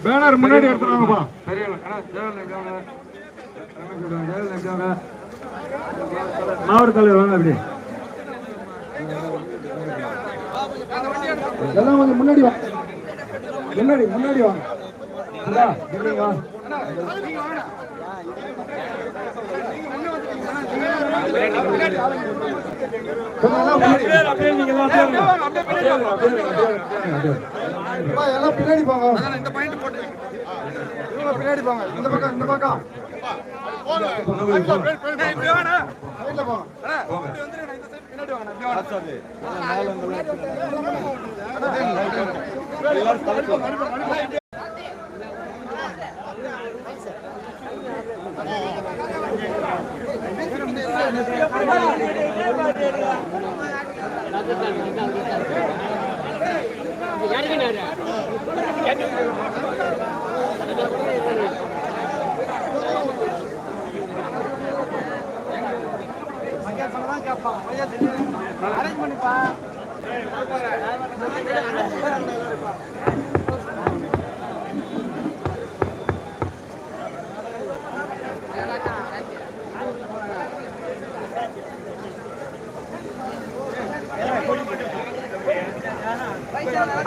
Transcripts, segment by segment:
Banner முன்னாடி எடுத்துறாங்கப்பா. மாவட்ட தலைவர் வாங்க அப்படி எல்லாம் கொஞ்சம் முன்னாடி வா, முன்னாடி முன்னாடி வாங்க. எல்லாம் பின்னாடி போங்க, பின்னாடி போங்க. இந்த பக்கம் இந்த பக்கம் அரேஞ்ச் பண்ணிப்பா.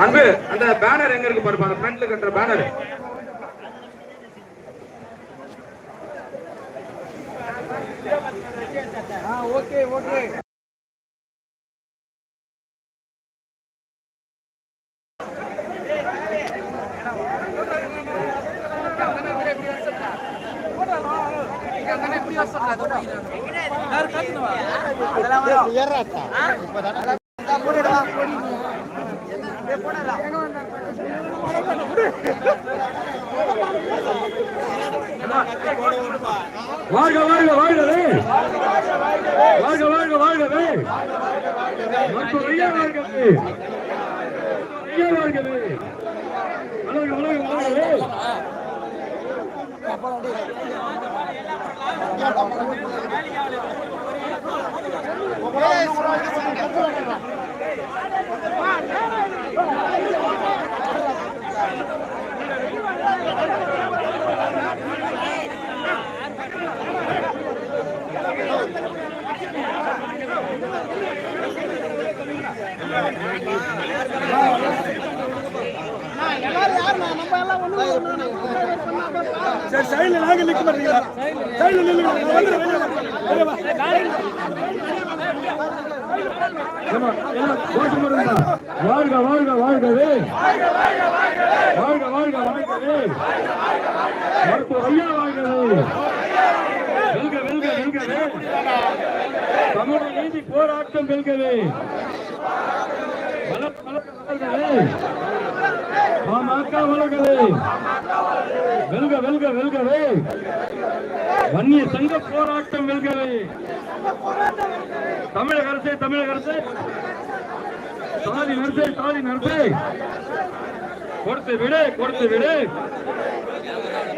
அன்பு அந்த பேனர் எங்க இருக்கு பாருப்பா, அந்த ஃப்ரண்ட்ல கட்டுற பேனர். Okay okay. வாழ்க வாழ்க வாழ்கவே, வாழ்க வாழ்க வாழ்கவே, ஐயா வாழ்கவே, ஐயா வாழ்கவே, வளர்க வளர்க வாழ்கவே. வாழ்க வாழ்க வாழ்கவே, வாழ்க வாழ்க வாழ்கவே, மருத்துவ ஐயா வாழ்கவே, வெல்க வெல்க வெல்கவே, சமூக நீதி போராட்டம் வெல்கவே, வளர்கவே, பாமக வளர்கவே, வெல்க வெல்க வெல்கவே, வன்னிய சங்க போராட்டம் வெல்கவே, தமிழக அரசே தமிழக அரசே, சாதி நர்சே சாதி நர்சே, கொடுத்து விடு கொடுத்து விடு,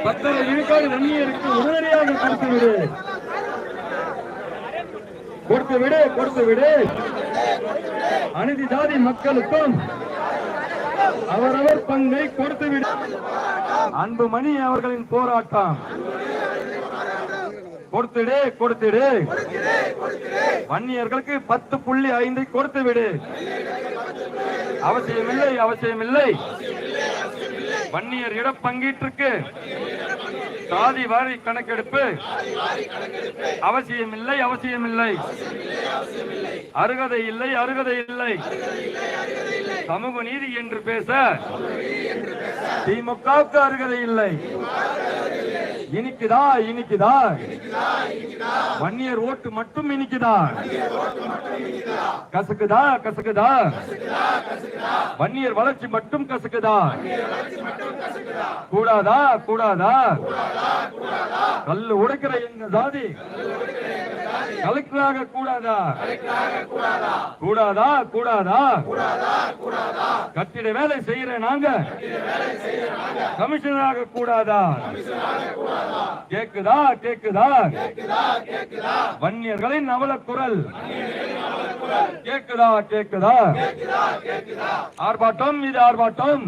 10 விழுக்காடு வன்னியருக்கு உடனடியாக கொடுத்து விடு, கொடுத்து விடு கொடுத்து விடு, அனைத்து ஜாதி மக்களுக்கும் அவரவர் பங்கை கொடுத்து விடு. அன்புமணி அவர்களின் போராட்டம் கொடுத்துடு கொடுத்துடு, வன்னியர்களுக்கு 10.5 கொடுத்து விடு. அவசியமில்லை அவசியமில்லை, வன்னியர் இடப்பங்கீட்டுக்கு சாதி வாரி கணக்கெடுப்பு அவசியமில்லை அவசியமில்லை, அருகதை இல்லை அருகதை இல்லை, சமூக நீதி என்று பேச திமுகவுக்கு அருகதை இல்லை. இனிக்குதா இனிக்குதா, வன்னியர் ஓட்டு மட்டும் இனிக்குதா, கசக்குதா கசக்குதா, வன்னியர் வளர்ச்சி மட்டும் கசக்குதா, கூடாதா கூடாதா, கல்லு உடைக்கிற எங்க ஜாதி கலெக்டராக கூடாதா கூடாதா கூடாதா, கட்டிட வேலை செய்யற நாங்க கமிஷனராக கூடாதா, கேக்குதா கேக்குதா, வன்னியர்களின் அவல குரல் கேக்குதா கேக்குதா, ஆர்ப்பாட்டம் இது ஆர்ப்பாட்டம்.